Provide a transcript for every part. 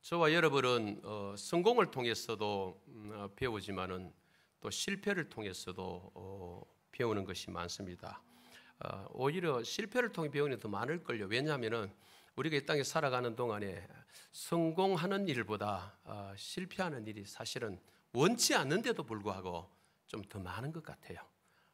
저와 여러분은 성공을 통해서도 배우지만은 또 실패를 통해서도 배우는 것이 많습니다. 오히려 실패를 통해 배우는 게 더 많을걸요. 왜냐하면은 우리가 이 땅에 살아가는 동안에 성공하는 일보다 실패하는 일이 사실은 원치 않는데도 불구하고 좀 더 많은 것 같아요.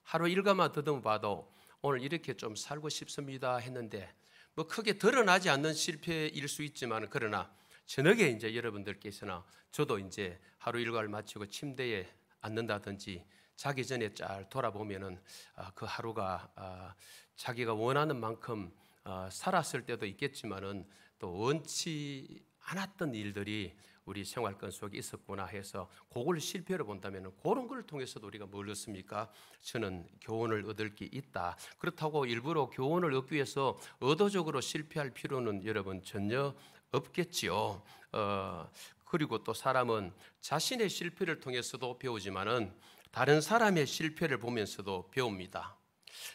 하루 일과만 더듬어 봐도 오늘 이렇게 좀 살고 싶습니다 했는데 뭐 크게 드러나지 않는 실패일 수 있지만, 그러나 저녁에 이제 여러분들께서나 저도 이제 하루 일과를 마치고 침대에 앉는다든지 자기 전에 잘 돌아보면은 그 하루가 자기가 원하는 만큼 살았을 때도 있겠지만은 또 원치 않았던 일들이 우리 생활권 속에 있었구나 해서 그걸 실패로 본다면 그런 걸 통해서도 우리가 뭘 얻습니까? 저는 교훈을 얻을 게 있다. 그렇다고 일부러 교훈을 얻기 위해서 의도적으로 실패할 필요는 여러분 전혀 없겠지요. 그리고 또 사람은 자신의 실패를 통해서도 배우지만은 다른 사람의 실패를 보면서도 배웁니다.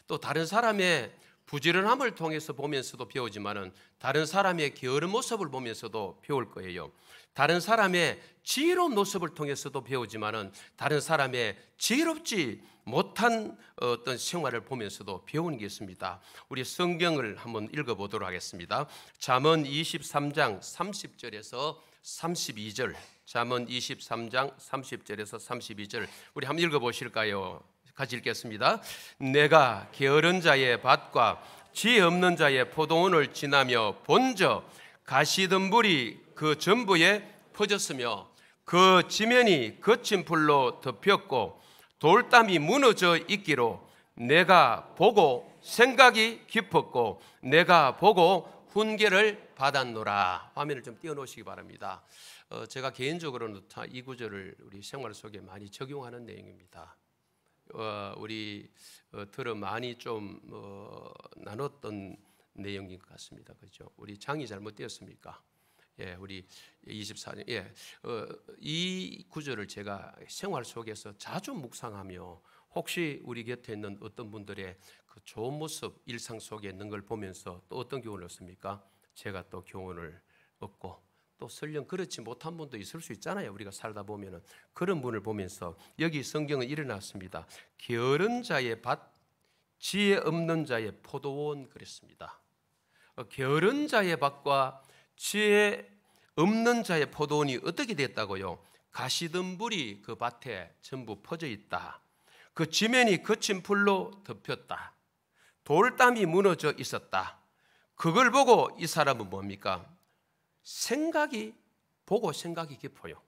또 다른 사람의 부지런함을 통해서 보면서도 배우지만은 다른 사람의 게으른 모습을 보면서도 배울 거예요. 다른 사람의 지혜로운 모습을 통해서도 배우지만은 다른 사람의 지혜롭지 못한 어떤 생활을 보면서도 배우는 게 있습니다. 우리 성경을 한번 읽어보도록 하겠습니다. 잠언 23장 30절에서 32절, 잠언 23장 30절에서 32절 우리 한번 읽어보실까요? 같이 읽겠습니다. 내가 게으른 자의 밭과 지혜 없는 자의 포도원을 지나며 본저 가시덤불이 그 전부에 퍼졌으며 그 지면이 거친 풀로 덮였고 돌담이 무너져 있기로 내가 보고 생각이 깊었고 내가 보고 훈계를 받았노라. 화면을 좀 띄워놓으시기 바랍니다. 제가 개인적으로는 이 구절을 우리 생활 속에 많이 적용하는 내용입니다. 우리 들어 많이 좀 나눴던 내용인 것 같습니다. 그렇죠? 우리 장이 잘못되었습니까? 예, 우리 24년 이 구절을 제가 생활 속에서 자주 묵상하며 혹시 우리 곁에 있는 어떤 분들의 그 좋은 모습 일상 속에 있는 걸 보면서 또 어떤 교훈을 얻습니까? 제가 또 교훈을 얻고 또 설령 그렇지 못한 분도 있을 수 있잖아요. 우리가 살다 보면은 그런 분을 보면서 여기 성경은 일어났습니다. 게으른 자의 밭, 지혜 없는 자의 포도원 그랬습니다. 게으른 자의 밭과 지혜 없는 자의 포도원이 어떻게 됐다고요? 가시덤불이 그 밭에 전부 퍼져 있다. 그 지면이 거친 풀로 덮였다. 돌담이 무너져 있었다. 그걸 보고 이 사람은 뭡니까? 생각이 깊어요.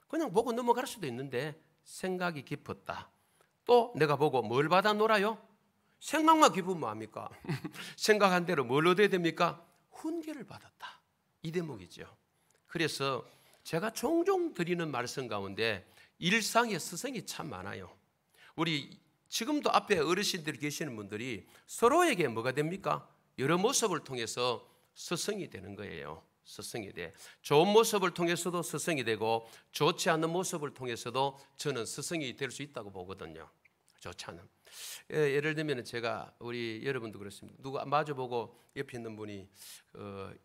그냥 보고 넘어갈 수도 있는데 생각이 깊었다. 또 내가 보고 뭘 받아 놀아요? 생각만 깊으면 뭐합니까? 생각한 대로 뭘 얻어야 됩니까? 훈계를 받았다. 이 대목이죠. 그래서 제가 종종 드리는 말씀 가운데 일상의 스승이 참 많아요. 우리 지금도 앞에 어르신들이 계시는 분들이 서로에게 뭐가 됩니까? 여러 모습을 통해서 스승이 되는 거예요. 스승이 돼. 좋은 모습을 통해서도 스승이 되고 좋지 않은 모습을 통해서도 저는 스승이 될 수 있다고 보거든요. 좋지 않은. 예를 들면 제가 우리 여러분도 그렇습니다. 누가 마주보고 옆에 있는 분이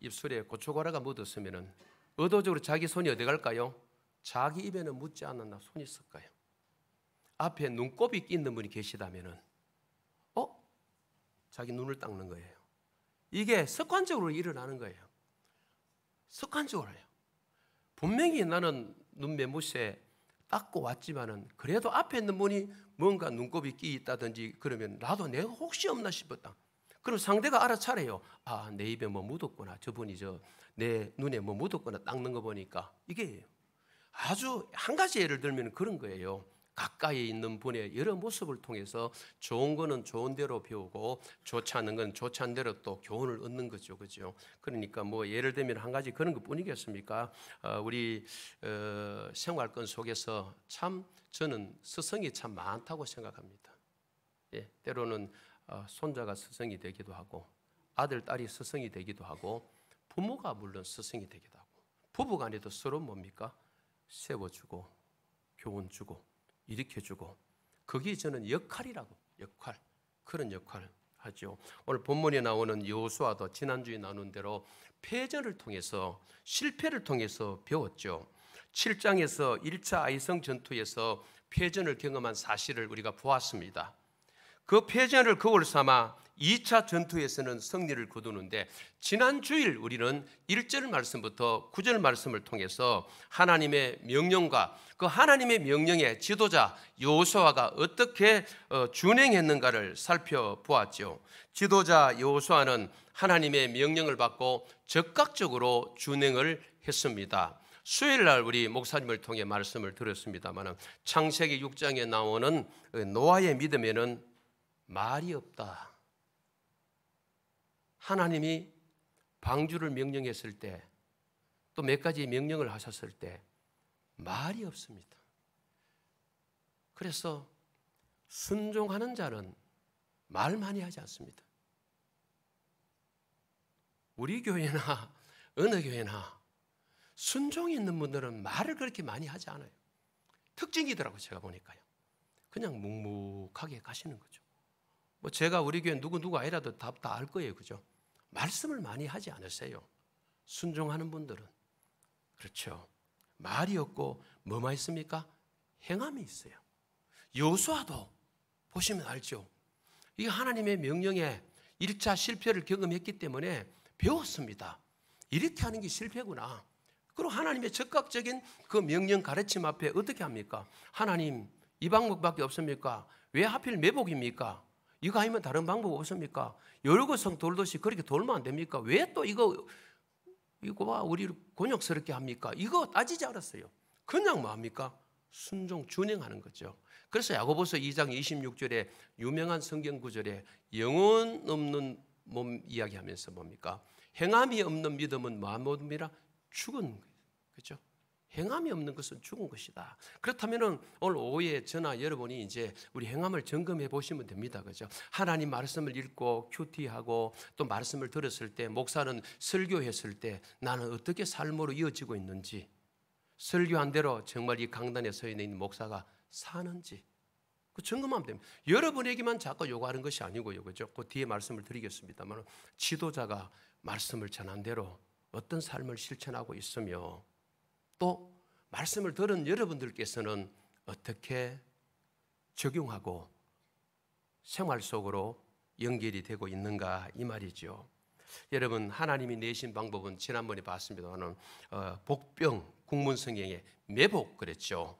입술에 고춧가루가 묻었으면은 의도적으로 자기 손이 어디 갈까요? 자기 입에는 묻지 않았나 손이 쓸까요? 앞에 눈곱이 끼는 분이 계시다면은 자기 눈을 닦는 거예요. 이게 습관적으로 일어나는 거예요. 습관적으로요. 분명히 나는 눈 매무새 닦고 왔지만은 그래도 앞에 있는 분이 뭔가 눈곱이 끼 있다든지 그러면 나도 내가 혹시 없나 싶었다. 그럼 상대가 알아차려요. 내 입에 뭐 묻었구나. 저분이 내 눈에 뭐 묻었구나 닦는 거 보니까. 이게 아주 한 가지 예를 들면 그런 거예요. 가까이 있는 분의 여러 모습을 통해서 좋은 거는 좋은 대로 배우고 좋지 않은 건 좋지 않은 대로 또 교훈을 얻는 거죠. 그죠? 그러니까 뭐 예를 들면 한 가지 그런 것 뿐이겠습니까? 우리 생활권 속에서 참 저는 스승이 참 많다고 생각합니다. 예, 때로는 손자가 스승이 되기도 하고 아들, 딸이 스승이 되기도 하고 부모가 물론 스승이 되기도 하고 부부간에도 서로 뭡니까? 세워주고 교훈 주고 일으켜주고 그게 저는 역할이라고 그런 역할 하죠. 오늘 본문에 나오는 여호수아도 지난주에 나눈 대로 패전을 통해서 실패를 통해서 배웠죠. 7장에서 1차 아이성 전투에서 패전을 경험한 사실을 우리가 보았습니다. 그 패전을 거울 삼아 2차 전투에서는 승리를 거두는데 지난 주일 우리는 1절 말씀부터 9절 말씀을 통해서 하나님의 명령과 그 하나님의 명령의 지도자 여호수아가 어떻게 준행했는가를 살펴보았죠. 지도자 여호수아는 하나님의 명령을 받고 적극적으로 준행을 했습니다. 수요일 날 우리 목사님을 통해 말씀을 들었습니다만 창세기 6장에 나오는 노아의 믿음에는 말이 없다. 하나님이 방주를 명령했을 때 또 몇 가지 명령을 하셨을 때 말이 없습니다. 그래서 순종하는 자는 말 많이 하지 않습니다. 우리 교회나 어느 교회나 순종이 있는 분들은 말을 그렇게 많이 하지 않아요. 특징이더라고요. 제가 보니까요. 그냥 묵묵하게 가시는 거죠. 뭐 제가 우리 교회 누구 아니라도 다 알 거예요. 그죠? 말씀을 많이 하지 않으세요. 순종하는 분들은. 그렇죠. 말이 없고 뭐만 있습니까? 행함이 있어요. 여호수아도 보시면 알죠. 이 하나님의 명령에 1차 실패를 경험했기 때문에 배웠습니다. 이렇게 하는 게 실패구나. 그리고 하나님의 적극적인 그 명령 가르침 앞에 어떻게 합니까? 하나님 이 방법밖에 없습니까? 왜 하필 매복입니까? 이거 아니면 다른 방법 없습니까? 열거성 돌듯이 그렇게 돌면 안 됩니까? 왜 또 이거 봐 우리를 곤욕스럽게 합니까? 이거 따지지 않았어요. 그냥 뭐 합니까? 순종 준행하는 거죠. 그래서 야고보서 2장 26절에 유명한 성경 구절에 영혼 없는 몸 이야기하면서 뭡니까? 행함이 없는 믿음은 뭐한 몸이라 죽은 거예요. 그렇죠? 행함이 없는 것은 죽은 것이다. 그렇다면 오늘 오후에 저나 여러분이 이제 우리 행함을 점검해 보시면 됩니다. 그죠? 하나님 말씀을 읽고 큐티하고 또 말씀을 들었을 때 목사는 설교했을 때 나는 어떻게 삶으로 이어지고 있는지 설교한 대로 정말 이 강단에 서 있는 목사가 사는지 그 점검하면 됩니다. 여러분에게만 자꾸 요구하는 것이 아니고요. 그죠? 그 뒤에 말씀을 드리겠습니다만 지도자가 말씀을 전한 대로 어떤 삶을 실천하고 있으며 또 말씀을 들은 여러분들께서는 어떻게 적용하고 생활 속으로 연결이 되고 있는가 이 말이죠. 여러분 하나님이 내신 방법은 지난번에 봤습니다만 복병 국문성경에 매복 그랬죠.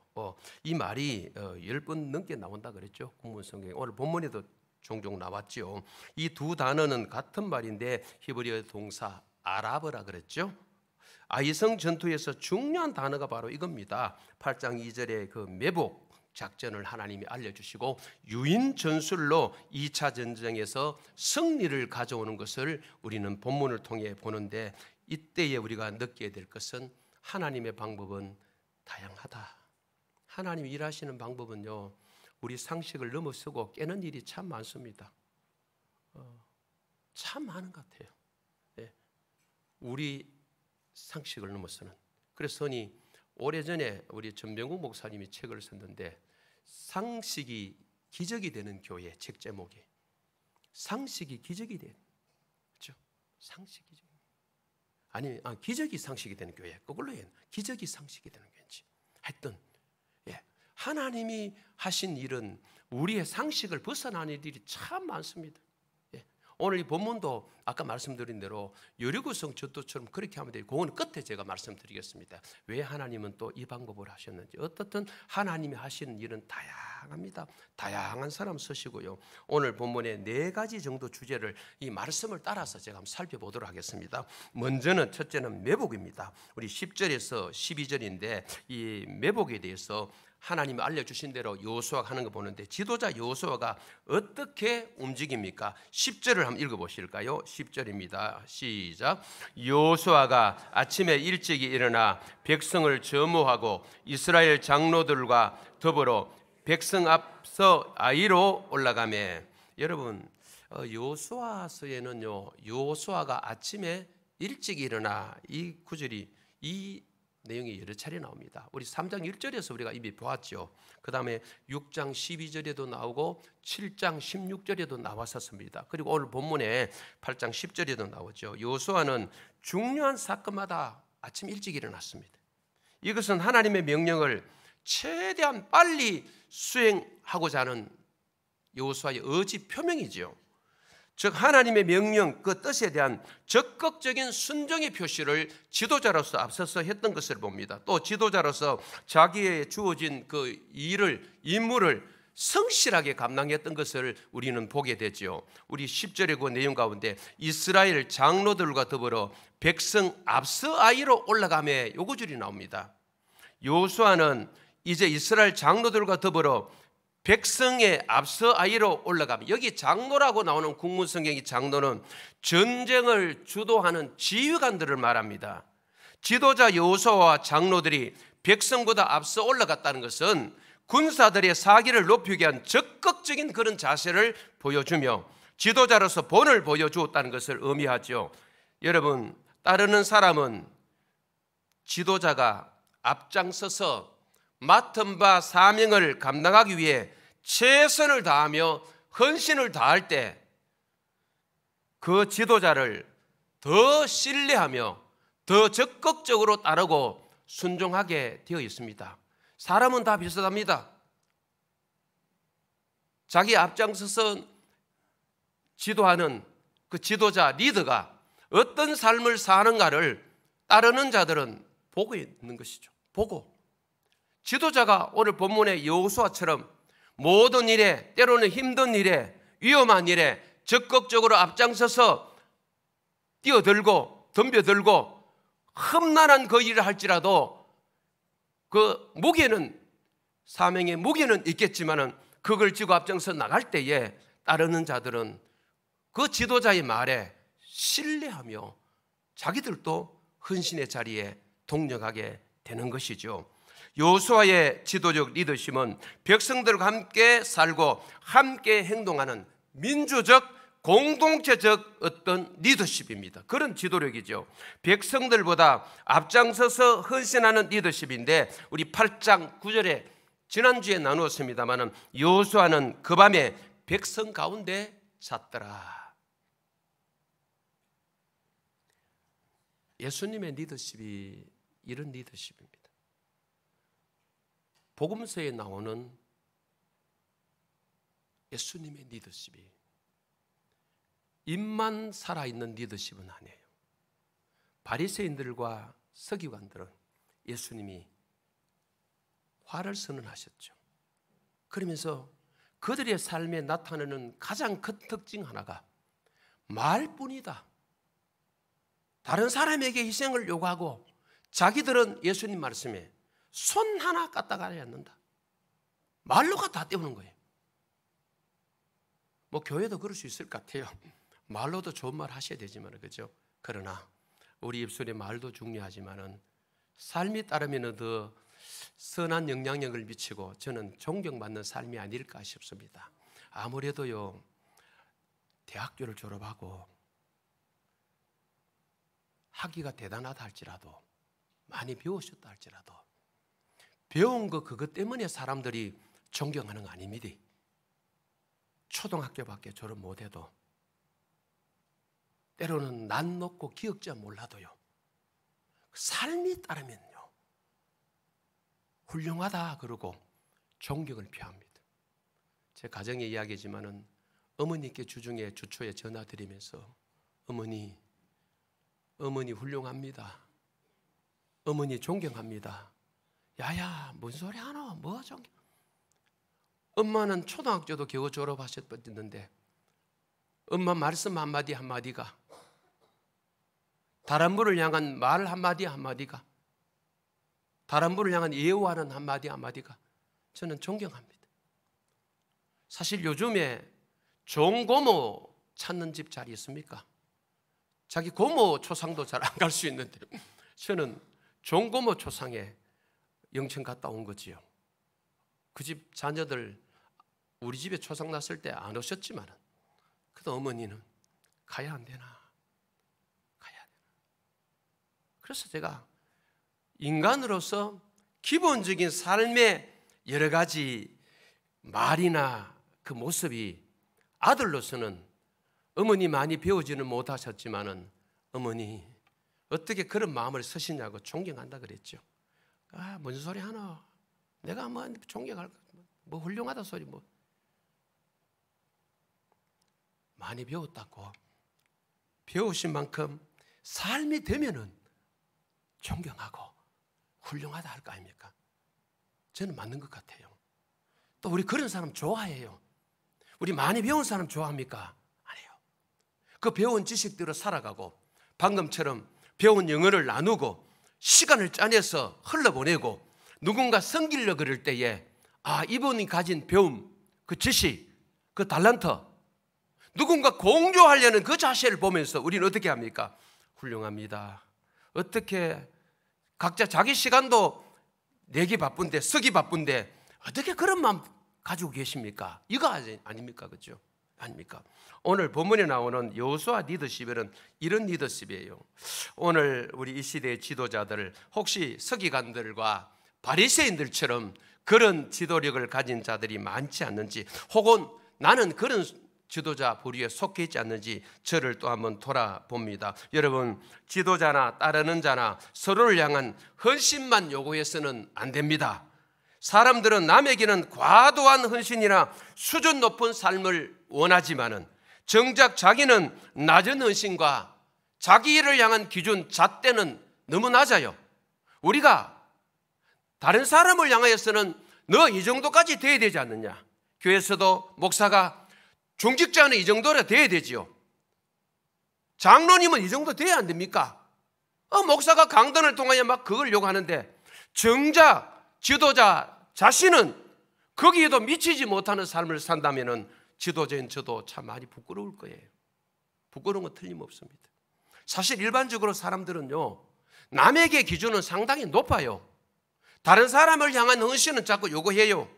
이 말이 10번 넘게 나온다 그랬죠. 국문성경에 오늘 본문에도 종종 나왔죠. 이 두 단어는 같은 말인데 히브리어 동사 아라브라 그랬죠. 아이성 전투에서 중요한 단어가 바로 이겁니다. 8장 2절에 그 매복 작전을 하나님이 알려주시고 유인 전술로 2차 전쟁에서 승리를 가져오는 것을 우리는 본문을 통해 보는데 이때에 우리가 느끼게 될 것은 하나님의 방법은 다양하다. 하나님이 일하시는 방법은요 우리 상식을 넘어서고 깨는 일이 참 많습니다. 참 많은 것 같아요. 네. 우리 상식을 넘어서는. 그래서 오래전에 우리 전병국 목사님이 책을 썼는데 상식이 기적이 되는 교회 책 제목이 상식이 기적이 되는 그렇죠? 상식이 아니 기적이 상식이 되는 교회 그걸로 해요. 기적이 상식이 되는 교회인지 하여튼 하나님이 하신 일은 우리의 상식을 벗어나는 일이 참 많습니다. 오늘 이 본문도 아까 말씀드린 대로 여리고성 전투처럼 그렇게 하면 돼요. 그건 끝에 제가 말씀드리겠습니다. 왜 하나님은 또 이 방법을 하셨는지. 어떻든 하나님이 하시는 일은 다양합니다. 다양한 사람 쓰시고요. 오늘 본문에 4가지 정도 주제를 이 말씀을 따라서 제가 한번 살펴보도록 하겠습니다. 먼저는 첫째는 매복입니다. 우리 10절에서 12절인데 이 매복에 대해서 하나님이 알려주신 대로 여호수아가 하는 거 보는데 지도자 여호수아가 어떻게 움직입니까? 10절을 한번 읽어보실까요? 10절입니다. 시작. 여호수아가 아침에 일찍이 일어나 백성을 점호하고 이스라엘 장로들과 더불어 백성 앞서 아이로 올라가매. 여러분 여호수아서에는요 여호수아가 아침에 일찍 일어나 이 구절이 이 내용이 여러 차례 나옵니다. 우리 3장 1절에서 우리가 이미 보았죠. 그 다음에 6장 12절에도 나오고 7장 16절에도 나왔었습니다. 그리고 오늘 본문에 8장 10절에도 나오죠. 여호수아는 중요한 사건마다 아침 일찍 일어났습니다. 이것은 하나님의 명령을 최대한 빨리 수행하고자 하는 여호수아의 의지 표명이지요. 즉 하나님의 명령 그 뜻에 대한 적극적인 순종의 표시를 지도자로서 앞서서 했던 것을 봅니다. 또 지도자로서 자기의 주어진 그 임무를 성실하게 감당했던 것을 우리는 보게 되죠. 우리 10절의 그 내용 가운데 이스라엘 장로들과 더불어 백성 앞서 아이로 올라가매 요구줄이 나옵니다. 여호수아는 이제 이스라엘 장로들과 더불어 백성의 앞서 아이로 올라가면, 여기 장로라고 나오는 국문성경의 장로는 전쟁을 주도하는 지휘관들을 말합니다. 지도자 여호수아와 장로들이 백성보다 앞서 올라갔다는 것은 군사들의 사기를 높이기 위한 적극적인 그런 자세를 보여주며 지도자로서 본을 보여주었다는 것을 의미하죠. 여러분, 따르는 사람은 지도자가 앞장서서 맡은 바 사명을 감당하기 위해 최선을 다하며 헌신을 다할 때 그 지도자를 더 신뢰하며 더 적극적으로 따르고 순종하게 되어 있습니다. 사람은 다 비슷합니다. 자기 앞장서서 지도하는 그 지도자 리더가 어떤 삶을 사는가를 따르는 자들은 보고 있는 것이죠. 보고 지도자가 오늘 본문의 여호수아처럼 모든 일에, 때로는 힘든 일에, 위험한 일에 적극적으로 앞장서서 뛰어들고 덤벼들고 험난한 그 일을 할지라도 그 무게는, 사명의 무게는 있겠지만은 그걸 지고 앞장서 나갈 때에 따르는 자들은 그 지도자의 말에 신뢰하며 자기들도 헌신의 자리에 동력하게 되는 것이죠. 여호수아의 지도적 리더십은 백성들과 함께 살고 함께 행동하는 민주적 공동체적 어떤 리더십입니다. 그런 지도력이죠. 백성들보다 앞장서서 헌신하는 리더십인데, 우리 8장 9절에 지난주에 나누었습니다마는 여호수아는 그 밤에 백성 가운데 잤더라. 예수님의 리더십이 이런 리더십입니다. 복음서에 나오는 예수님의 리더십이 입만 살아있는 리더십은 아니에요. 바리새인들과 서기관들은 예수님이 화를 선언하셨죠. 그러면서 그들의 삶에 나타나는 가장 큰 특징 하나가 말뿐이다. 다른 사람에게 희생을 요구하고 자기들은 예수님 말씀에 손 하나 까딱하지 않는다. 말로가 다 때우는 거예요. 뭐 교회도 그럴 수 있을 것 같아요. 말로도 좋은 말 하셔야 되지만, 그죠? 그러나 우리 입술의 말도 중요하지만은 삶이 따르면 더 선한 영향력을 미치고 저는 존경받는 삶이 아닐까 싶습니다. 아무래도요, 대학교를 졸업하고 학위가 대단하다 할지라도, 많이 배우셨다 할지라도 배운 거 그것 때문에 사람들이 존경하는 거 아닙니다. 초등학교밖에 졸업 못해도, 때로는 난 높고 기억자 몰라도요, 삶이 따르면요 훌륭하다 그러고 존경을 표합니다. 제 가정의 이야기지만은 어머니께 주중에 주초에 전화드리면서 어머니 훌륭합니다. 어머니 존경합니다. 야야 뭔 소리 하노? 뭐 존경? 엄마는 초등학교도 겨우 졸업하셨는데 엄마 말씀 한마디 한마디가, 다른 분을 향한 말 한마디 한마디가, 다른 분을 향한 예우하는 한마디 한마디가 저는 존경합니다. 사실 요즘에 좋은 고모 찾는 집 잘 있습니까? 자기 고모 초상도 잘 안 갈 수 있는데 저는 좋은 고모 초상에 영천 갔다 온 거지요. 그 집 자녀들 우리 집에 초상 났을 때 안 오셨지만 그래도 어머니는 가야 안 되나, 가야 되나. 그래서 제가 인간으로서 기본적인 삶의 여러 가지 말이나 그 모습이 아들로서는 어머니 많이 배우지는 못하셨지만은 어머니 어떻게 그런 마음을 쓰시냐고 존경한다 그랬죠. 아, 뭔 소리 하나? 내가 뭐 존경할 뭐 훌륭하다 소리 뭐 많이 배웠다고 배우신 만큼 삶이 되면은 존경하고 훌륭하다 할 거 아닙니까? 저는 맞는 것 같아요. 또 우리 그런 사람 좋아해요. 우리 많이 배운 사람 좋아합니까? 아니에요. 그 배운 지식대로 살아가고 방금처럼 배운 영어를 나누고 시간을 짜내서 흘러보내고 누군가 섬기려 그럴 때에 아, 이분이 가진 배움, 그 지식, 그 달란트 누군가 공유하려는 그 자세를 보면서 우리는 어떻게 합니까? 훌륭합니다. 어떻게 각자 자기 시간도 내기 바쁜데 쓰기 바쁜데 어떻게 그런 마음 가지고 계십니까? 이거 아닙니까? 그렇죠? 아닙니까? 오늘 본문에 나오는 여호수아 리더십에는 이런 리더십이에요. 오늘 우리 이 시대의 지도자들 혹시 서기관들과 바리새인들처럼 그런 지도력을 가진 자들이 많지 않는지 혹은 나는 그런 지도자 부류에 속해 있지 않는지 저를 또 한번 돌아봅니다. 여러분, 지도자나 따르는 자나 서로를 향한 헌신만 요구해서는 안 됩니다. 사람들은 남에게는 과도한 헌신이나 수준 높은 삶을 원하지만은 정작 자기는 낮은 헌신과 자기 일을 향한 기준 잣대는 너무 낮아요. 우리가 다른 사람을 향하여서는 너 이 정도까지 돼야 되지 않느냐. 교회에서도 목사가 중직자는 이 정도라 돼야 되지요. 장로님은 이 정도 돼야 안 됩니까? 목사가 강단을 통하여 막 그걸 요구하는데 정작 지도자 자신은 거기에도 미치지 못하는 삶을 산다면 지도자인 저도 참 많이 부끄러울 거예요. 부끄러운 건 틀림없습니다. 사실 일반적으로 사람들은요, 남에게 기준은 상당히 높아요. 다른 사람을 향한 헌신은 자꾸 요구해요.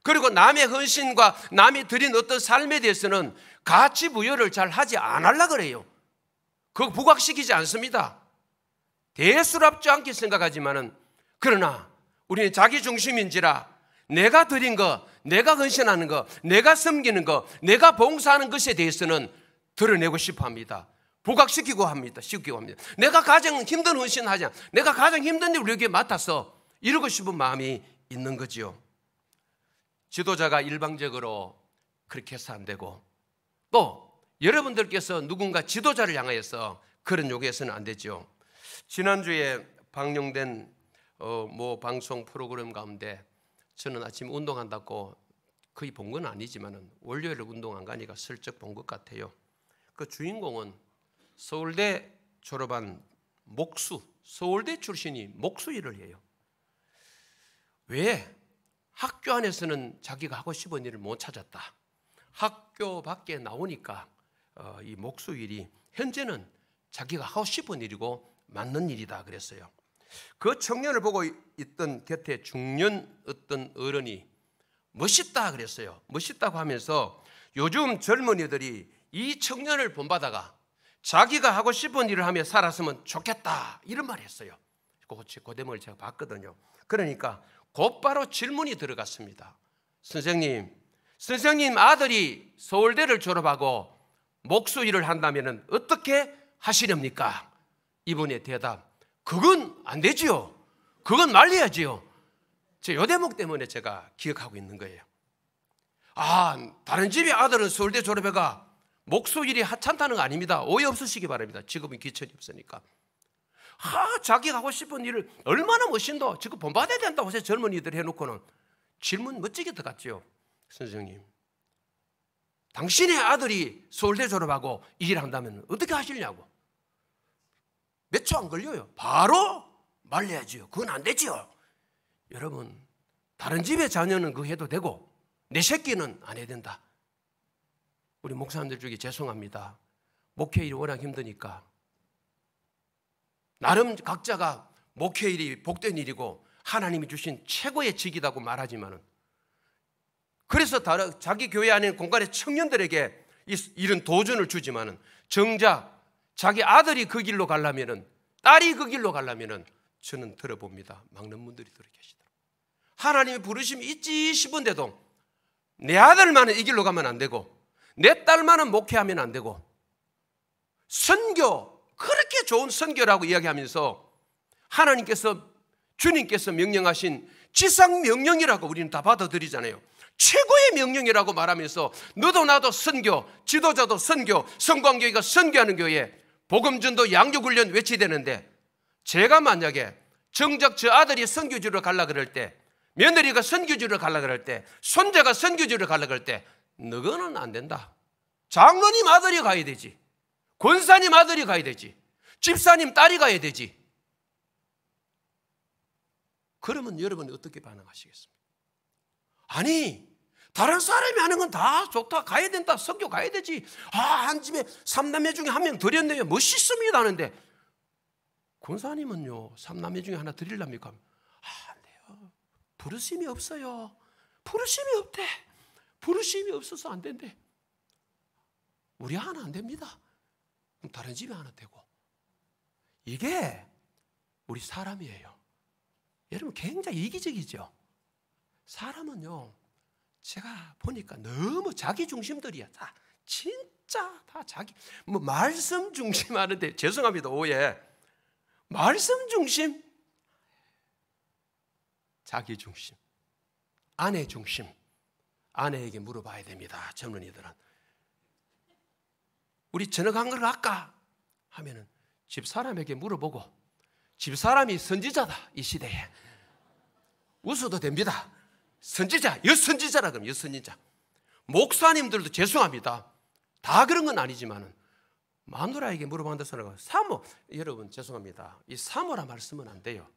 그리고 남의 헌신과 남이 드린 어떤 삶에 대해서는 가치 부여를 잘 하지 않으려고 그래요. 그거 부각시키지 않습니다. 대수롭지 않게 생각하지만은 그러나 우리는 자기 중심인지라 내가 드린 거, 내가 헌신하는 거, 내가 섬기는 거, 내가 봉사하는 것에 대해서는 드러내고 싶어 합니다. 부각시키고 합니다. 시키고 합니다. 내가 가장 힘든 헌신하자. 내가 가장 힘든 일 우리에게 맡아서 이루고 싶은 마음이 있는 거지요. 지도자가 일방적으로 그렇게 해서 안 되고 또 여러분들께서 누군가 지도자를 향하여서 그런 요구해서는 안 되죠. 지난주에 방영된 뭐 방송 프로그램 가운데 저는 아침 운동한다고 거의 본 건 아니지만 월요일에 운동 안 가니까 슬쩍 본 것 같아요. 그 주인공은 서울대 졸업한 목수, 서울대 출신이 목수 일을 해요. 왜? 학교 안에서는 자기가 하고 싶은 일을 못 찾았다. 학교 밖에 나오니까 이 목수 일이 현재는 자기가 하고 싶은 일이고 맞는 일이다 그랬어요. 그 청년을 보고 있던 곁에 중년 어떤 어른이 멋있다 그랬어요. 멋있다고 하면서 요즘 젊은이들이 이 청년을 본받아가 자기가 하고 싶은 일을 하며 살았으면 좋겠다 이런 말을 했어요. 그 대목을 제가 봤거든요. 그러니까 곧바로 질문이 들어갔습니다. 선생님 아들이 서울대를 졸업하고 목수 일을 한다면 어떻게 하시렵니까? 이분의 대답, 그건 안 되지요. 그건 말려야지요. 이 대목 때문에 제가 기억하고 있는 거예요. 다른 집의 아들은 서울대 졸업해가 목수 일이 하찮다는 거 아닙니다. 오해 없으시기 바랍니다. 직업은 기천이 없으니까. 자기가 하고 싶은 일을 얼마나 멋진다. 지금 본받아야 된다고 해서 젊은이들 해놓고는 질문 멋지게 들어갔죠. 선생님, 당신의 아들이 서울대 졸업하고 이 일을 한다면 어떻게 하시려고? 몇 초 안 걸려요. 바로 말려야지요. 그건 안 되지요. 여러분, 다른 집의 자녀는 그거 해도 되고 내 새끼는 안 해야 된다. 우리 목사님들 중에 죄송합니다. 목회일이 워낙 힘드니까 나름 각자가 목회일이 복된 일이고 하나님이 주신 최고의 직이라고 말하지만은 그래서 자기 교회 안에 공간의 청년들에게 이런 도전을 주지만은 정작 자기 아들이 그 길로 가려면은 딸이 그 길로 가려면은 저는 들어봅니다. 막는 분들이 들어 계시더라고요. 하나님의 부르심이 있지 싶은데도 내 아들만은 이 길로 가면 안 되고 내 딸만은 목회하면 안 되고 선교, 그렇게 좋은 선교라고 이야기하면서 하나님께서, 주님께서 명령하신 지상명령이라고 우리는 다 받아들이잖아요. 최고의 명령이라고 말하면서 너도 나도 선교, 지도자도 선교, 성광교회가 선교하는 교회, 복음전도 양육훈련 외치되는데, 제가 만약에 정작 저 아들이 선교지로 가려고 그럴 때, 며느리가 선교지로 가려고 그럴 때, 손자가 선교지로 가려고 그럴 때 너거는 안 된다. 장로님 아들이 가야 되지, 권사님 아들이 가야 되지, 집사님 딸이 가야 되지. 그러면 여러분이 어떻게 반응하시겠습니까? 아니, 다른 사람이 하는 건 다 좋다, 가야 된다, 선교 가야 되지. 한 집에 3남매 중에 한 명 드렸네요, 멋있습니다 하는데, 권사님은요 3남매 중에 하나 드리랍니까? 안 돼요. 부르심이 없어요. 부르심이 없대. 부르심이 없어서 안 된대. 우리 하나 안 됩니다. 그럼 다른 집에 하나 되고. 이게 우리 사람이에요. 여러분 굉장히 이기적이죠. 사람은요, 제가 보니까 너무 자기 중심들이야. 다 진짜 다 자기, 뭐 말씀 중심 하는데, 죄송합니다, 오해. 말씀 중심, 자기 중심, 아내 중심. 아내에게 물어봐야 됩니다. 젊은이들은 우리 저녁 한 그릇 할까 하면은 집사람에게 물어보고, 집사람이 선지자다 이 시대에. 웃어도 됩니다. 선지자, 여선지자라 그러면 여선지자. 목사님들도 죄송합니다. 다 그런 건 아니지만은 마누라에게 물어본다 소리가, 사모, 여러분 죄송합니다. 이 사모라 말씀은 안 돼요.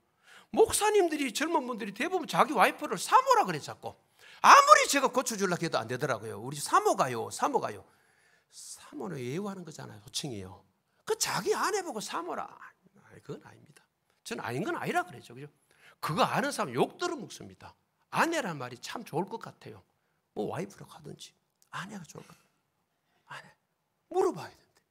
목사님들이, 젊은 분들이 대부분 자기 와이프를 사모라 그래 자꾸. 아무리 제가 고쳐주려고 해도 안 되더라고요. 우리 사모가요, 사모가요. 사모는 예우하는 거잖아요, 호칭이요. 그 자기 아내 보고 사모라, 그건 아닙니다. 저는 아닌 건 아니라 그러죠, 그죠? 그거 아는 사람 욕 들어먹습니다. 아내란 말이 참 좋을 것 같아요. 뭐 와이프로 가든지 아내가 좋을 것 같아요. 아내 물어봐야 되는데,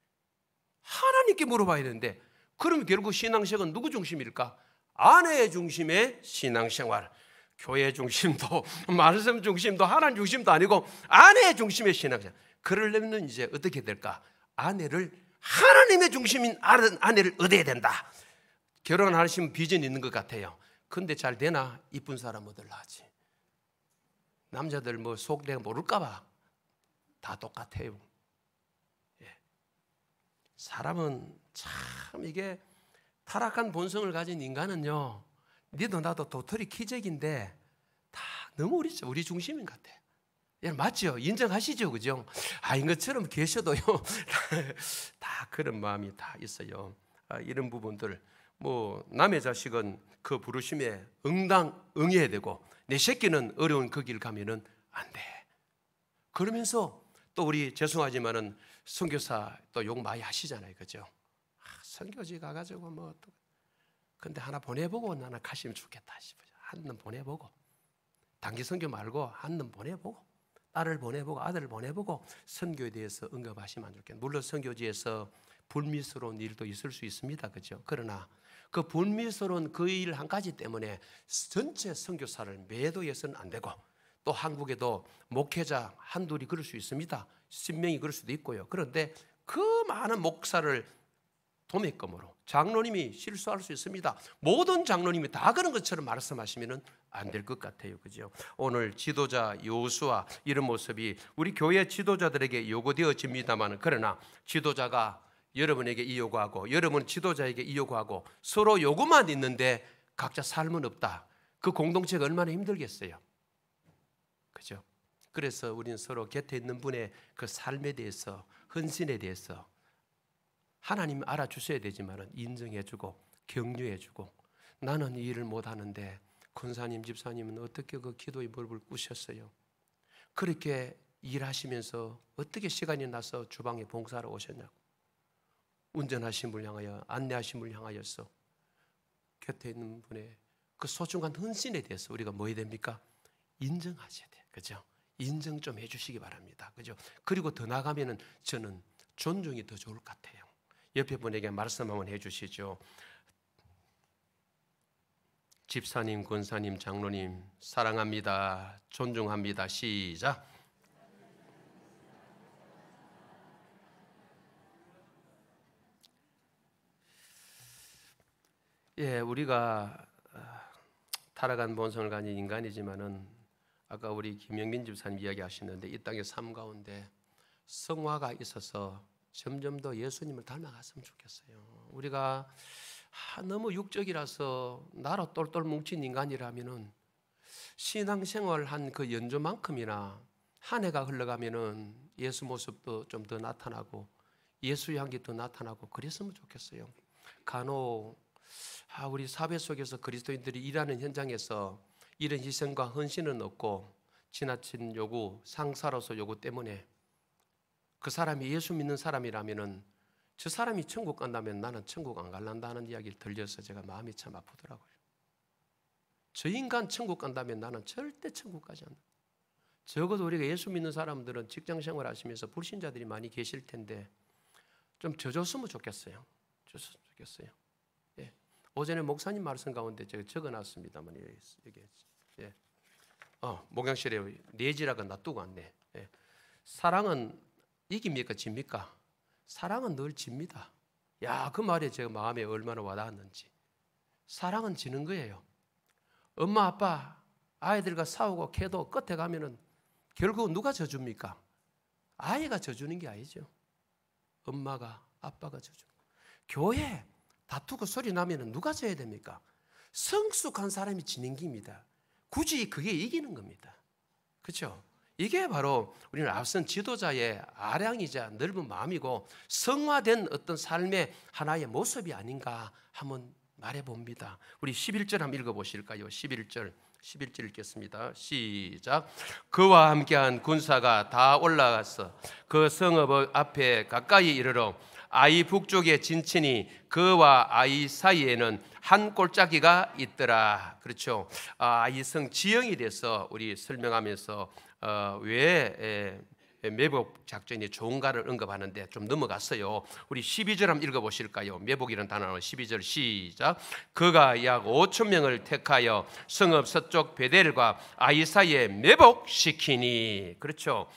하나님께 물어봐야 되는데, 그럼 결국 신앙생활은 누구 중심일까? 아내 중심의 신앙생활. 교회 중심도 말씀 중심도 하나님 중심도 아니고 아내 중심의 신앙생활. 그러려면 이제 어떻게 될까? 아내를, 하나님의 중심인 아내를 얻어야 된다. 결혼하시면 비전이 있는 것 같아요. 근데 잘 되나? 이쁜 사람 얻으려 하지. 남자들 뭐 속 내가 모를까 봐 다 똑같아요. 예. 사람은 참, 이게 타락한 본성을 가진 인간은요, 니도 나도 도토리 키재기인데 다 너무 우리 중심인 것 같아요. 예, 맞죠? 인정하시죠? 그죠? 인 것처럼 계셔도요 다 그런 마음이 다 있어요. 이런 부분들, 뭐 남의 자식은 그 부르심에 응해야 되고 내 새끼는 어려운 그 길 가면은 안 돼. 그러면서 또 우리 죄송하지만은 선교사 또 욕 많이 하시잖아요, 그죠? 선교지 가가지고 뭐 또, 근데 하나 보내보고 나는 가시면 좋겠다 싶어요. 한 놈 보내보고, 단기 선교 말고 한 놈 보내보고, 딸을 보내보고 아들을 보내보고 선교에 대해서 언급하시면 좋겠네요. 물론 선교지에서 불미스러운 일도 있을 수 있습니다, 그죠? 그러나 그 불미스러운 그 일 한 가지 때문에 전체 선교사를 매도해서는 안 되고, 또 한국에도 목회자 한둘이 그럴 수 있습니다. 10명이 그럴 수도 있고요. 그런데 그 많은 목사를 도매금으로, 장로님이 실수할 수 있습니다. 모든 장로님이 다 그런 것처럼 말씀하시면 안 될 것 같아요, 그죠? 오늘 지도자 여호수아, 이런 모습이 우리 교회 지도자들에게 요구되어집니다만, 그러나 지도자가 여러분에게 이 요구하고 여러분 지도자에게 이 요구하고 서로 요구만 있는데 각자 삶은 없다. 그 공동체가 얼마나 힘들겠어요, 그죠? 그래서 우리는 서로 곁에 있는 분의 그 삶에 대해서, 헌신에 대해서 하나님 알아주셔야 되지만 인정해주고 격려해주고, 나는 이 일을 못하는데 권사님, 집사님은 어떻게 그 기도의 무릎을 꿇으셨어요? 그렇게 일하시면서 어떻게 시간이 나서 주방에 봉사하러 오셨냐고. 운전하신 분을 향하여, 안내하신 분을 향하여서 곁에 있는 분의 그 소중한 헌신에 대해서 우리가 뭐 해야 됩니까? 인정하셔야 돼요, 그죠? 인정 좀 해주시기 바랍니다, 그죠? 그리고 더 나가면은 저는 존중이 더 좋을 것 같아요. 옆에 분에게 말씀 한번 해주시죠. 집사님, 권사님, 장로님 사랑합니다. 존중합니다. 시작. 예, 우리가 타락한 본성을 가진 인간이지만은 아까 우리 김영민 집사님 이야기하시는데 이 땅의 삶 가운데 성화가 있어서 점점 더 예수님을 닮아갔으면 좋겠어요. 우리가 너무 육적이라서 나로 똘똘 뭉친 인간이라면은 신앙생활 한 그 연조만큼이나 한 해가 흘러가면은 예수 모습도 좀 더 나타나고 예수 향기 더 나타나고 그랬으면 좋겠어요. 간혹 우리 사회 속에서 그리스도인들이 일하는 현장에서 이런 희생과 헌신은 없고 지나친 요구, 상사로서 요구 때문에 그 사람이 예수 믿는 사람이라면은 저 사람이 천국 간다면 나는 천국 안 갈란다는 이야기를 들려서 제가 마음이 참 아프더라고요. 저 인간 천국 간다면 나는 절대 천국 가지 않는다. 적어도 우리가 예수 믿는 사람들은 직장 생활 하시면서 불신자들이 많이 계실 텐데 좀 져줬으면 좋겠어요. 져줬으면 좋겠어요. 예. 오전에 목사님 말씀 가운데 제가 적어놨습니다만 여기 예. 목양실에 내지라고 놔두고 왔네. 예. 사랑은 이깁니까 집니까? 사랑은 늘 집니다. 야, 그 말에 제가 마음에 얼마나 와닿았는지. 사랑은 지는 거예요. 엄마 아빠 아이들과 싸우고 캐도 끝에 가면은 결국 누가 져줍니까? 아이가 져주는 게 아니죠. 엄마가 아빠가 져주는 거예요. 교회 다투고 소리 나면은 누가 져야 됩니까? 성숙한 사람이 지는 겁니다. 굳이 그게 이기는 겁니다. 그렇죠? 이게 바로 우리는 앞선 지도자의 아량이자 넓은 마음이고 성화된 어떤 삶의 하나의 모습이 아닌가 한번 말해봅니다. 우리 11절 한번 읽어보실까요? 11절 읽겠습니다. 시작. 그와 함께한 군사가 다 올라가서 그 성읍 앞에 가까이 이르러 아이 북쪽에 진친이 그와 아이 사이에는 한 골짜기가 있더라. 그렇죠. 이 성 지형에 대해서 우리 설명하면서 왜 매복 작전이 좋은가를 언급하는데 좀 넘어갔어요. 우리 12절 한번 읽어보실까요? 매복이라는 단어는 12절 시작. 그가 약 5천 명을 택하여 성읍 서쪽 베델과 아이 사이에 매복시키니. 그렇죠.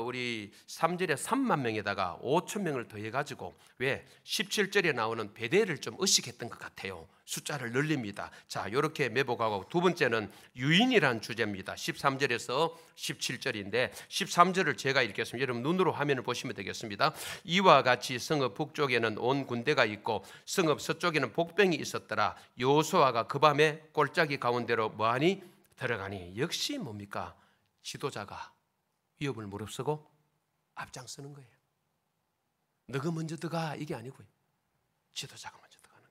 우리 3절에 3만 명에다가 5천 명을 더해가지고 왜 17절에 나오는 베델을 좀 의식했던 것 같아요. 숫자를 늘립니다. 자, 이렇게 매복하고 두 번째는 유인이란 주제입니다. 13절에서 17절인데 13절을 제가 읽겠습니다. 여러분 눈으로 화면을 보시면 되겠습니다. 이와 같이 성읍 북쪽에는 온 군대가 있고 성읍 서쪽에는 복병이 있었더라. 여호수아가 그 밤에 골짜기 가운데로 뭐하니 들어가니. 역시 뭡니까? 지도자가 위협을 무릅쓰고 앞장서는 거예요. 너가 먼저 들어가 이게 아니고요. 지도자가 먼저 들어가는 거예요.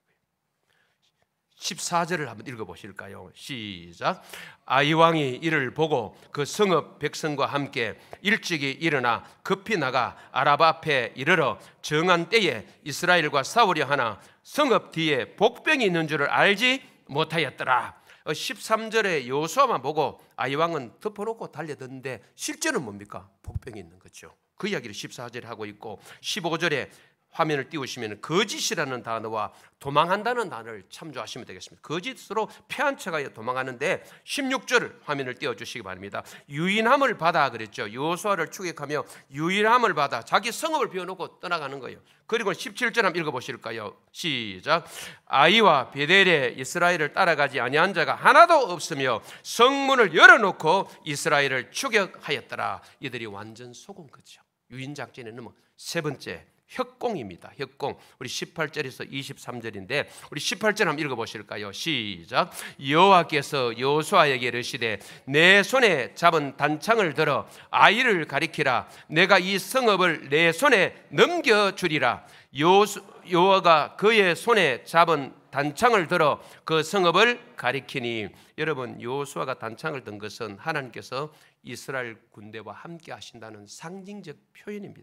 14절을 한번 읽어보실까요? 시작. 아이 왕이 이를 보고 그 성읍 백성과 함께 일찍이 일어나 급히 나가 아라바 앞에 이르러 정한 때에 이스라엘과 싸우려 하나 성읍 뒤에 복병이 있는 줄을 알지 못하였더라. 13절에 여호수아만 보고 아이 왕은 덮어놓고 달려드는데 실제는 뭡니까? 복병이 있는 거죠. 그 이야기를 14절에 하고 있고 15절에 화면을 띄우시면 거짓이라는 단어와 도망한다는 단어를 참조하시면 되겠습니다. 거짓으로 패한 척하여 도망하는데 16절 화면을 띄워주시기 바랍니다. 유인함을 받아 그랬죠. 여호수아를 추격하며 유인함을 받아 자기 성읍을 비워놓고 떠나가는 거예요. 그리고 17절 한번 읽어보실까요? 시작. 아이와 베델에 이스라엘을 따라가지 아니한 자가 하나도 없으며 성문을 열어놓고 이스라엘을 추격하였더라. 이들이 완전 속은 거죠. 유인작전에는 세 번째 협공입니다. 협공. 우리 18절에서 23절인데 우리 18절 한번 읽어보실까요? 시작. 여호와께서 여호수아에게 이르시되 내 손에 잡은 단창을 들어 아이를 가리키라. 내가 이 성읍을 내 손에 넘겨주리라. 여호와가 그의 손에 잡은 단창을 들어 그 성읍을 가리키니. 여러분 여호수아가 단창을 든 것은 하나님께서 이스라엘 군대와 함께 하신다는 상징적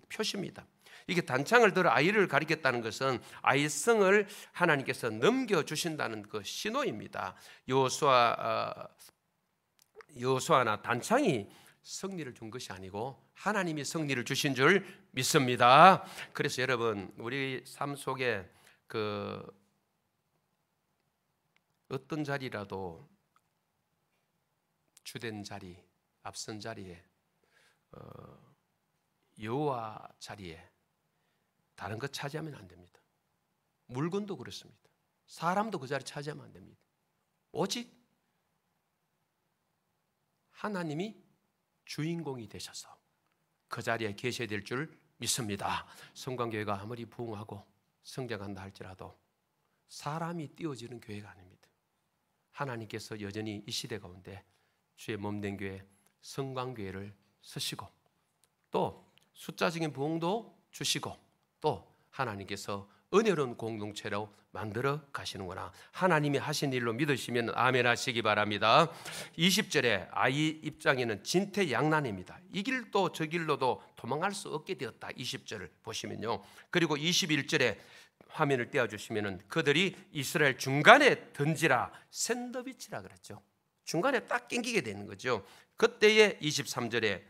표시입니다. 이게 단창을 들어 아이를 가리켰다는 것은 아이 성을 하나님께서 넘겨주신다는 그 신호입니다. 여호수아나 단창이 승리를 준 것이 아니고 하나님이 승리를 주신 줄 믿습니다. 그래서 여러분 우리 삶 속에 어떤 자리라도 주된 자리, 앞선 자리에 여호와 자리에 다른 것 차지하면 안 됩니다. 물건도 그렇습니다. 사람도 그 자리 차지하면 안 됩니다. 오직 하나님이 주인공이 되셔서 그 자리에 계셔야 될 줄 믿습니다. 성광교회가 아무리 부흥하고 성장한다 할지라도 사람이 띄워지는 교회가 아닙니다. 하나님께서 여전히 이 시대 가운데 주의 몸된 교회 성광교회를 쓰시고 또 숫자적인 부흥도 주시고 또 하나님께서 은혜로운 공동체로 만들어 가시는구나. 하나님이 하신 일로 믿으시면 아멘 하시기 바랍니다. 20절에 아이 입장에는 진퇴양난입니다. 이 길도 저 길로도 도망갈 수 없게 되었다. 20절을 보시면요. 그리고 21절에 화면을 띄워주시면 그들이 이스라엘 중간에 던지라 샌드위치라 그랬죠. 중간에 딱 낑기게 되는 거죠. 그때에 23절에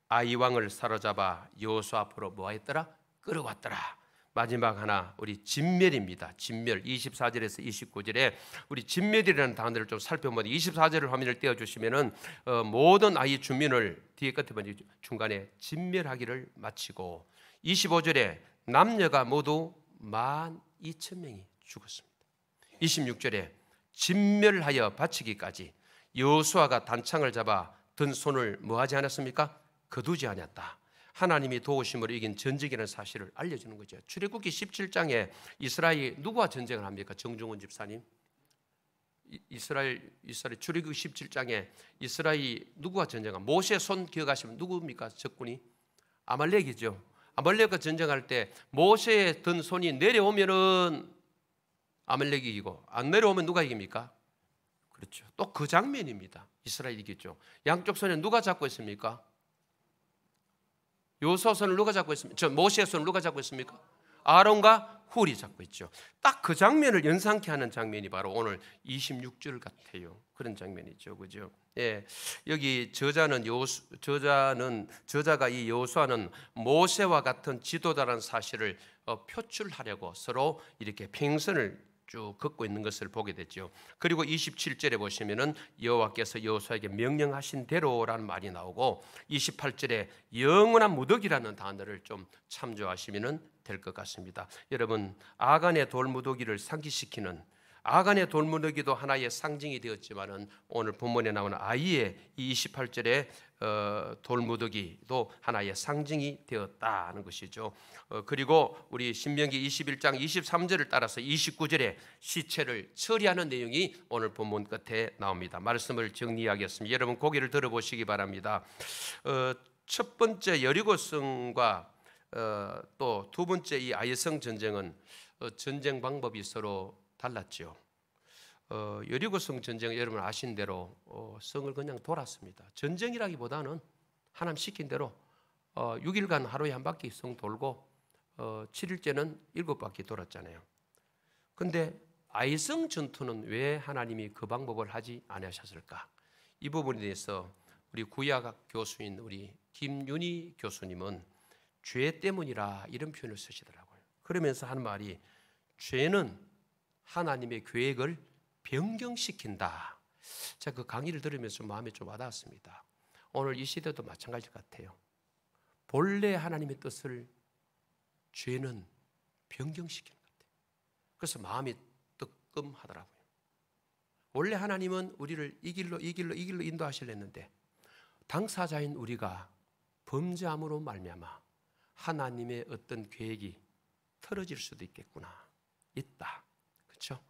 아이 왕을 사로잡아 여호수아 앞으로 뭐했더라? 끌어왔더라. 마지막 하나 우리 진멸입니다. 진멸 24절에서 29절에 우리 진멸이라는 단어를 좀 살펴보면 24절을 화면을 띄워주시면은 모든 아이 주민을 뒤에 끝에 보면 중간에 진멸하기를 마치고 25절에 남녀가 모두 12,000명이 죽었습니다. 26절에 진멸하여 바치기까지 여호수아가 단창을 잡아 든 손을 뭐하지 않았습니까? 거두지 않았다. 하나님이 도우심으로 이긴 전쟁이라는 사실을 알려주는 거죠. 출애굽기 17장에 이스라엘 누구와 전쟁을 합니까? 정중훈 집사님. 이스라엘 출애굽기 17장에 이스라엘 누구와 전쟁합니까? 모세 손 기억하시면 누구입니까? 적군이 아말렉이죠. 아말렉과 전쟁할 때 모세의 든 손이 내려오면은 아말렉이 이기고 안 내려오면 누가 이깁니까? 그렇죠. 또 그 장면입니다. 이스라엘이 이겼죠. 양쪽 손에 누가 잡고 있습니까? 여호수아 손을 누가 잡고 있습니까? 모세의 손을 누가 잡고 있습니까? 아론과 훌이 잡고 있죠. 딱 그 장면을 연상케 하는 장면이 바로 오늘 26절 같아요. 그런 장면이죠, 그죠? 예, 여기 저자가 이 여호수아는 모세와 같은 지도자라는 사실을 표출하려고 서로 이렇게 평선을 쭉 긋고 있는 것을 보게 되죠. 그리고 27절에 보시면은 여호와께서 여호수아에게 명령하신 대로라는 말이 나오고 28절에 영원한 무더기라는 단어를 좀 참조하시면 될 것 같습니다. 여러분, 아간의 돌무더기를 상기시키는 아간의 돌무더기도 하나의 상징이 되었지만은 오늘 본문에 나오는 아이의 이 28절의 돌무더기도 하나의 상징이 되었다는 것이죠. 그리고 우리 신명기 21장 23절을 따라서 29절에 시체를 처리하는 내용이 오늘 본문 끝에 나옵니다. 말씀을 정리하겠습니다. 여러분 고개를 들어보시기 바랍니다. 첫 번째 여리고성과 또 두 번째 이 아이성 전쟁은 전쟁 방법이 서로 달랐죠. 여리고성 전쟁은 여러분 아신 대로 성을 그냥 돌았습니다. 전쟁이라기보다는 하나님 시킨 대로 6일간 하루에 한 바퀴 성 돌고 7일째는 7바퀴 돌았잖아요. 그런데 아이성 전투는 왜 하나님이 그 방법을 하지 않으셨을까? 이 부분에 대해서 우리 구약학 교수인 우리 김윤희 교수님은 죄 때문이라 이런 표현을 쓰시더라고요. 그러면서 한 말이 죄는 하나님의 계획을 변경시킨다. 제가 그 강의를 들으면서 마음에 좀 와닿았습니다. 오늘 이 시대도 마찬가지 같아요. 본래 하나님의 뜻을 죄는 변경시키는 것 같아요. 그래서 마음이 뜨끔하더라고요. 원래 하나님은 우리를 이 길로 인도하시려는데 당사자인 우리가 범죄함으로 말미암아 하나님의 어떤 계획이 틀어질 수도 있겠구나. 있다. 그렇죠?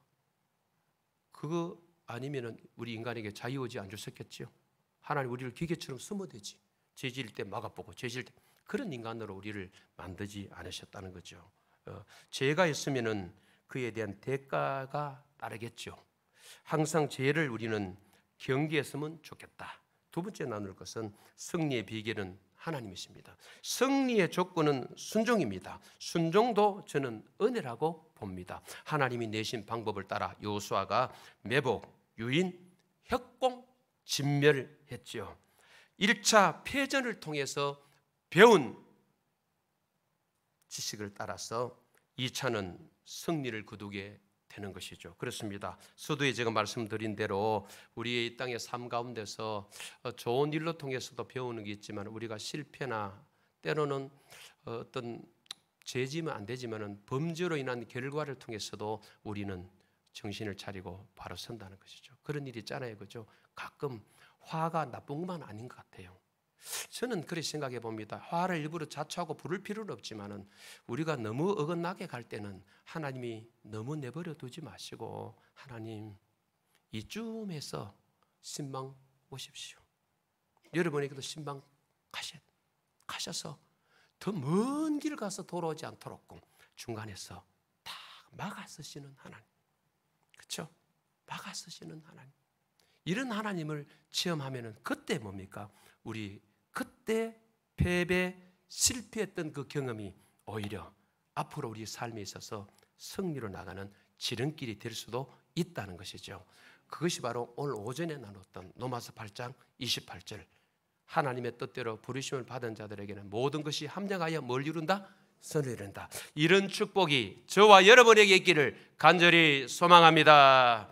그거 아니면은 우리 인간에게 자유의지 안 줬었겠죠. 하나님 우리를 기계처럼 쓰면 죄 지을 때 막아보고 죄 지을 때 그런 인간으로 우리를 만들지 않으셨다는 거죠. 죄가 있으면은 그에 대한 대가가 따르겠죠. 항상 죄를 우리는 경계했으면 좋겠다. 두 번째 나눌 것은 승리의 비결은 하나님이십니다. 승리의 조건은 순종입니다. 순종도 저는 은혜라고 봅니다. 하나님이 내신 방법을 따라 여호수아가 매복, 유인, 협공, 진멸했지요. 1차 패전을 통해서 배운 지식을 따라서 2차는 승리를 거두게 되는 것이죠. 그렇습니다. 수도에 제가 말씀드린 대로 우리의 이 땅의 삶 가운데서 좋은 일로 통해서도 배우는 게 있지만 우리가 실패나 때로는 어떤 죄지면 안 되지만은 범죄로 인한 결과를 통해서도 우리는 정신을 차리고 바로 선다는 것이죠. 그런 일이 있잖아요, 그죠? 가끔 화가 나쁜 것만 아닌 것 같아요. 저는 그렇게 생각해 봅니다. 화를 일부러 자초하고 부를 필요는 없지만은 우리가 너무 어긋나게 갈 때는 하나님이 너무 내버려 두지 마시고 하나님 이쯤에서 신방 오십시오. 여러분에게도 신방 가셔서 더 먼 길 가서 돌아오지 않도록 중간에서 딱 막아 쓰시는 하나님, 그렇죠? 막아 쓰시는 하나님, 이런 하나님을 체험하면은 그때 뭡니까? 우리 그때 패배, 실패했던 그 경험이 오히려 앞으로 우리 삶에 있어서 승리로 나가는 지름길이 될 수도 있다는 것이죠. 그것이 바로 오늘 오전에 나눴던 로마서 8장 28절, 하나님의 뜻대로 부르심을 받은 자들에게는 모든 것이 합력하여 뭘 이룬다? 선을 이룬다. 이런 축복이 저와 여러분에게 있기를 간절히 소망합니다.